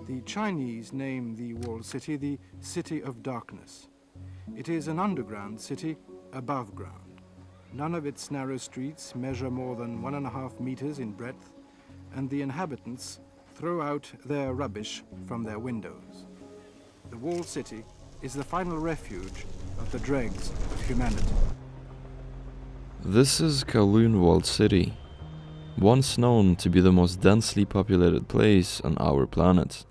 The Chinese name the walled city the City of Darkness. It is an underground city above ground. None of its narrow streets measure more than 1.5 meters in breadth, and the inhabitants throw out their rubbish from their windows. The walled city is the final refuge of the dregs of humanity. This is Kowloon Walled City, once known to be the most densely populated place on our planet.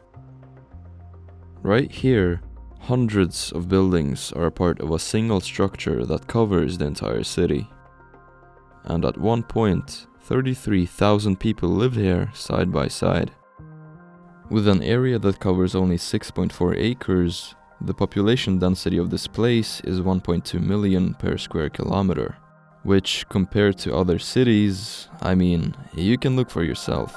Right here, hundreds of buildings are a part of a single structure that covers the entire city. And at one point, 33,000 people lived here side by side. With an area that covers only 6.4 acres, the population density of this place is 1.2 million per square kilometer, which, compared to other cities, I mean, you can look for yourself.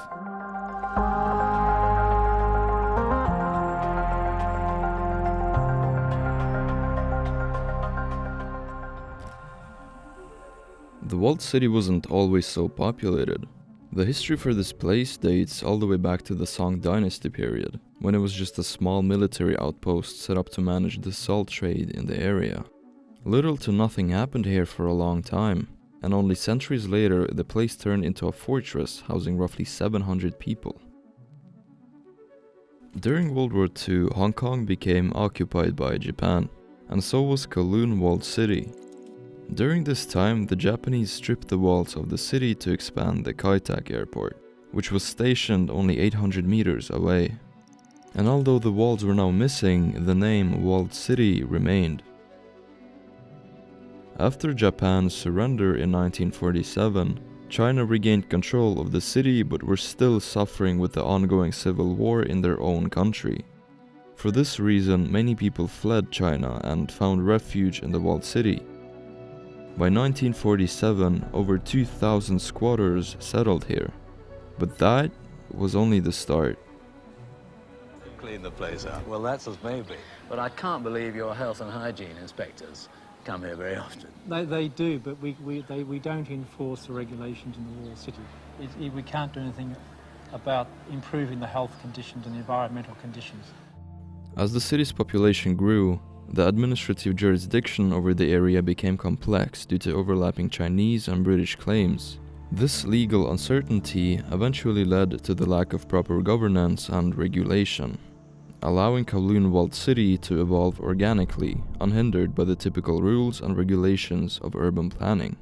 The walled city wasn't always so populated. The history for this place dates all the way back to the Song Dynasty period, when it was just a small military outpost set up to manage the salt trade in the area. Little to nothing happened here for a long time, and only centuries later the place turned into a fortress housing roughly 700 people. During World War II, Hong Kong became occupied by Japan, and so was Kowloon Walled City. During this time, the Japanese stripped the walls of the city to expand the Kai Tak airport, which was stationed only 800 meters away. And although the walls were now missing, the name Walled City remained. After Japan's surrender in 1947, China regained control of the city but were still suffering with the ongoing civil war in their own country. For this reason, many people fled China and found refuge in the walled city. By 1947, over 2,000 squatters settled here. But that was only the start. Clean the place out. Well, that's as maybe. But I can't believe your health and hygiene inspectors come here very often. They do, but we don't enforce the regulations in the walled city. We can't do anything about improving the health conditions and the environmental conditions. As the city's population grew, the administrative jurisdiction over the area became complex due to overlapping Chinese and British claims. This legal uncertainty eventually led to the lack of proper governance and regulation, allowing Kowloon Walled City to evolve organically, unhindered by the typical rules and regulations of urban planning.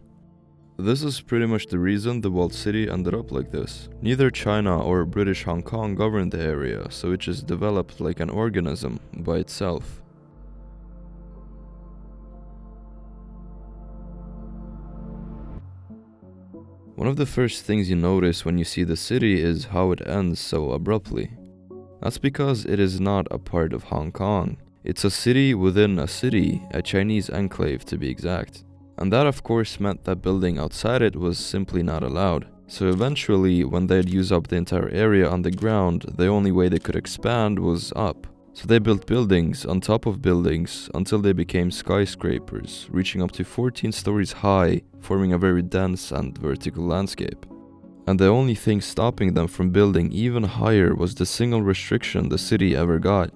This is pretty much the reason the walled city ended up like this. Neither China or British Hong Kong governed the area, so it just developed like an organism by itself. One of the first things you notice when you see the city is how it ends so abruptly. That's because it is not a part of Hong Kong. It's a city within a city, a Chinese enclave to be exact. And that of course meant that building outside it was simply not allowed. So eventually, when they'd use up the entire area on the ground, the only way they could expand was up. So they built buildings on top of buildings until they became skyscrapers, reaching up to 14 stories high, forming a very dense and vertical landscape. And the only thing stopping them from building even higher was the single restriction the city ever got,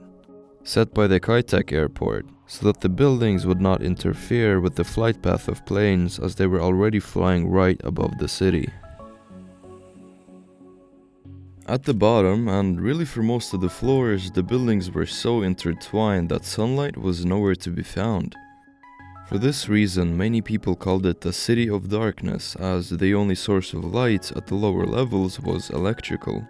set by the Kai Tak airport, so that the buildings would not interfere with the flight path of planes as they were already flying right above the city. At the bottom, and really for most of the floors, the buildings were so intertwined that sunlight was nowhere to be found. For this reason, many people called it the City of Darkness, as the only source of light at the lower levels was electrical.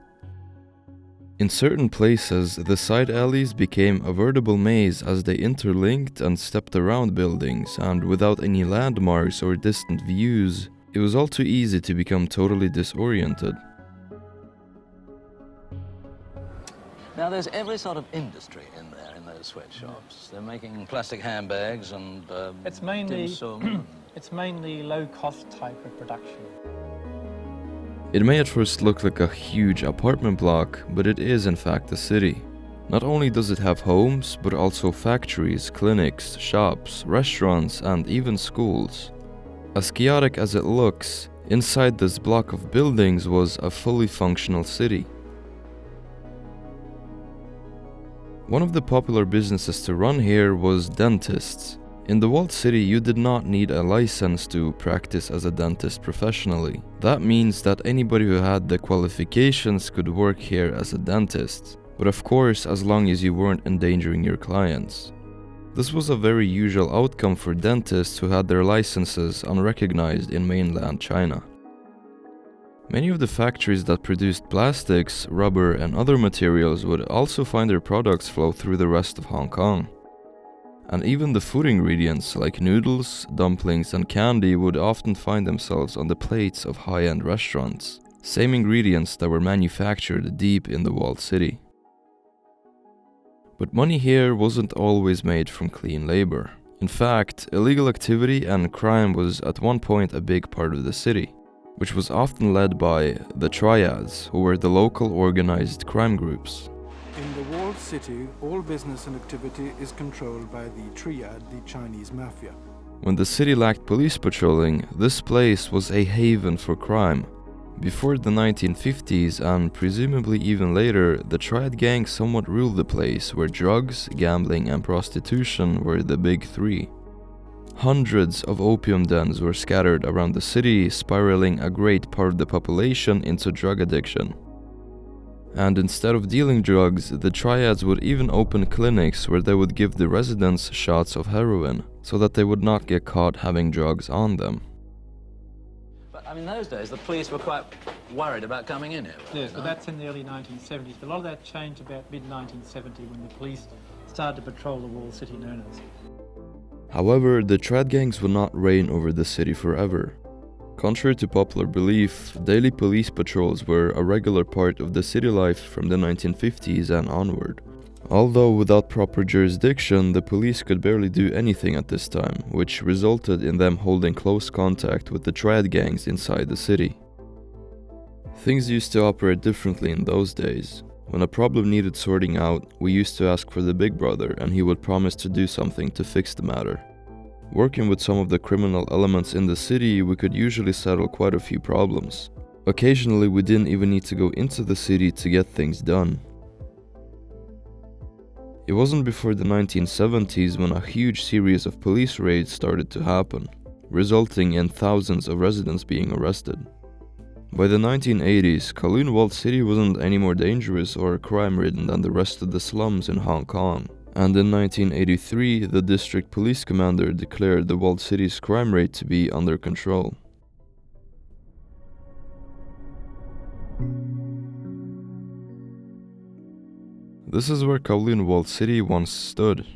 In certain places, the side alleys became a veritable maze as they interlinked and stepped around buildings, and without any landmarks or distant views, it was all too easy to become totally disoriented. Now, there's every sort of industry in there, in those sweatshops. They're making plastic handbags and It's mainly dim sum. it's mainly low-cost type of production. It may at first look like a huge apartment block, but it is in fact a city. Not only does it have homes, but also factories, clinics, shops, restaurants, and even schools. As chaotic as it looks, inside this block of buildings was a fully functional city. One of the popular businesses to run here was dentists. In the walled city, you did not need a license to practice as a dentist professionally. That means that anybody who had the qualifications could work here as a dentist. But of course, as long as you weren't endangering your clients. This was a very usual outcome for dentists who had their licenses unrecognized in mainland China. Many of the factories that produced plastics, rubber, and other materials would also find their products flow through the rest of Hong Kong. And even the food ingredients like noodles, dumplings, and candy would often find themselves on the plates of high-end restaurants. Same ingredients that were manufactured deep in the walled city. But money here wasn't always made from clean labor. In fact, illegal activity and crime was at one point a big part of the city, which was often led by the triads, who were the local organized crime groups. In the walled city, all business and activity is controlled by the triad, the Chinese mafia. When the city lacked police patrolling, this place was a haven for crime. Before the 1950s, and presumably even later, the triad gang somewhat ruled the place, where drugs, gambling, and prostitution were the big three. Hundreds of opium dens were scattered around the city, spiraling a great part of the population into drug addiction. And instead of dealing drugs, the triads would even open clinics where they would give the residents shots of heroin, so that they would not get caught having drugs on them. But, I mean, those days, the police were quite worried about coming in here. Yes, but that's in the early 1970s. But a lot of that changed about mid-1970 when the police started to patrol the walled city known as. However, the triad gangs would not reign over the city forever. Contrary to popular belief, daily police patrols were a regular part of the city life from the 1950s and onward. Although without proper jurisdiction, the police could barely do anything at this time, which resulted in them holding close contact with the triad gangs inside the city. Things used to operate differently in those days. When a problem needed sorting out, we used to ask for the big brother and he would promise to do something to fix the matter. Working with some of the criminal elements in the city, we could usually settle quite a few problems. Occasionally, we didn't even need to go into the city to get things done. It wasn't before the 1970s when a huge series of police raids started to happen, resulting in thousands of residents being arrested. By the 1980s, Kowloon walled city wasn't any more dangerous or crime-ridden than the rest of the slums in Hong Kong. And in 1983, the district police commander declared the walled city's crime rate to be under control. This is where Kowloon walled city once stood.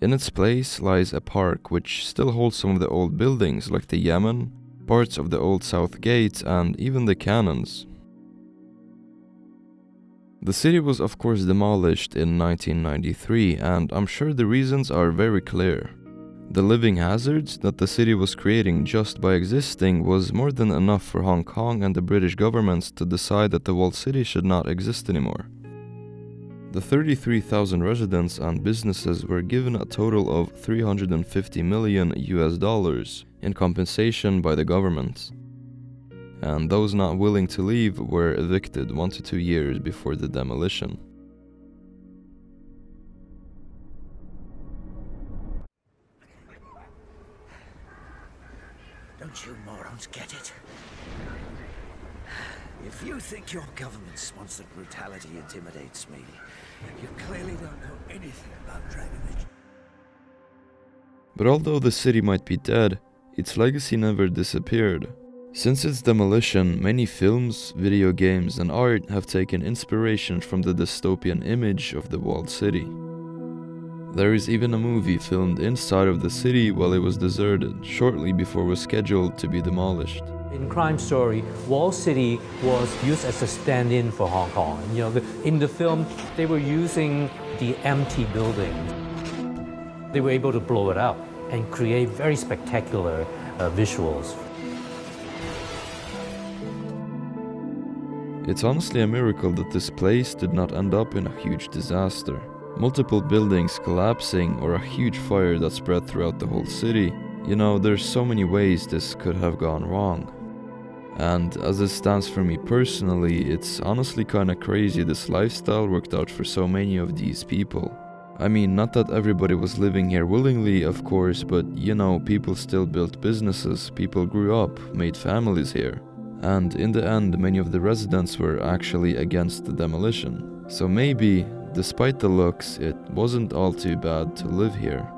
In its place lies a park which still holds some of the old buildings like the Yamen, parts of the old South Gate, and even the cannons. The city was of course demolished in 1993, and I'm sure the reasons are very clear. The living hazards that the city was creating just by existing was more than enough for Hong Kong and the British governments to decide that the walled city should not exist anymore. The 33,000 residents and businesses were given a total of $350 million in compensation by the government. And those not willing to leave were evicted 1 to 2 years before the demolition. Don't you morons get it? If you think your government-sponsored brutality intimidates me, you clearly don't know anything about Dragonage. But although the city might be dead, its legacy never disappeared. Since its demolition, many films, video games, and art have taken inspiration from the dystopian image of the walled city. There is even a movie filmed inside of the city while it was deserted, shortly before it was scheduled to be demolished. In Crime Story, walled city was used as a stand-in for Hong Kong. In the film, they were using the empty building. They were able to blow it up and create very spectacular visuals. It's honestly a miracle that this place did not end up in a huge disaster. Multiple buildings collapsing or a huge fire that spread throughout the whole city. There's so many ways this could have gone wrong. And as it stands for me personally, it's honestly kinda crazy this lifestyle worked out for so many of these people. I mean, not that everybody was living here willingly, of course, but you know, people still built businesses, people grew up, made families here. And in the end, many of the residents were actually against the demolition. So maybe, despite the looks, it wasn't all too bad to live here.